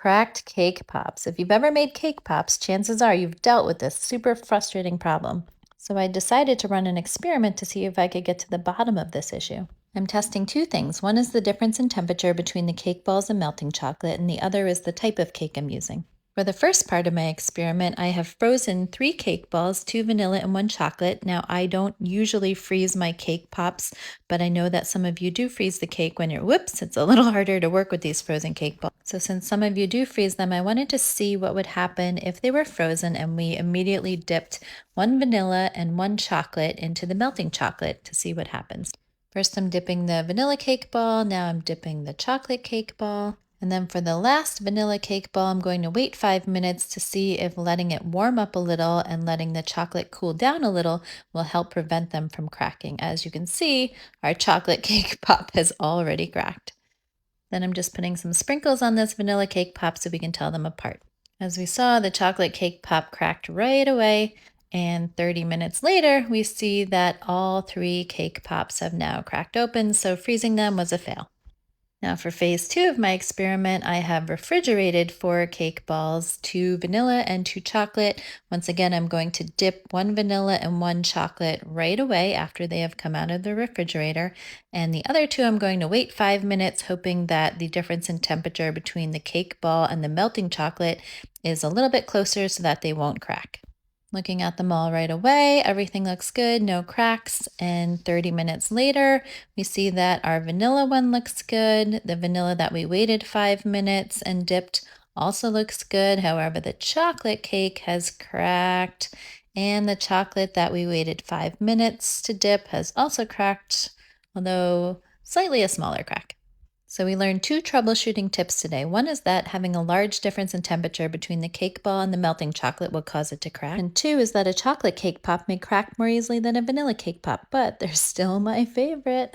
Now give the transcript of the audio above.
Cracked cake pops. If you've ever made cake pops, chances are you've dealt with this super frustrating problem. So I decided to run an experiment to see if I could get to the bottom of this issue. I'm testing two things. One is the difference in temperature between the cake balls and melting chocolate, and the other is the type of cake I'm using. For the first part of my experiment, I have frozen 3 cake balls, 2 vanilla and 1 chocolate. Now, I don't usually freeze my cake pops, but I know that some of you do freeze the cake when whoops, it's a little harder to work with these frozen cake balls. So since some of you do freeze them, I wanted to see what would happen if they were frozen and we immediately dipped 1 vanilla and 1 chocolate into the melting chocolate to see what happens. First, I'm dipping the vanilla cake ball. Now I'm dipping the chocolate cake ball. And then for the last vanilla cake ball, I'm going to wait 5 minutes to see if letting it warm up a little and letting the chocolate cool down a little will help prevent them from cracking. As you can see, our chocolate cake pop has already cracked. Then I'm just putting some sprinkles on this vanilla cake pop so we can tell them apart. As we saw, the chocolate cake pop cracked right away. And 30 minutes later, we see that all 3 cake pops have now cracked open, so freezing them was a fail. Now for phase 2 of my experiment, I have refrigerated 4 cake balls, 2 vanilla and 2 chocolate. Once again, I'm going to dip 1 vanilla and 1 chocolate right away after they have come out of the refrigerator. And the other 2, I'm going to wait 5 minutes, hoping that the difference in temperature between the cake ball and the melting chocolate is a little bit closer so that they won't crack. Looking at them all right away, everything looks good, no cracks. And 30 minutes later, we see that our vanilla one looks good. The vanilla that we waited 5 minutes and dipped also looks good. However, the chocolate cake has cracked, and the chocolate that we waited 5 minutes to dip has also cracked, although slightly a smaller crack. So we learned 2 troubleshooting tips today. One is that having a large difference in temperature between the cake ball and the melting chocolate will cause it to crack. And 2 is that a chocolate cake pop may crack more easily than a vanilla cake pop, but they're still my favorite.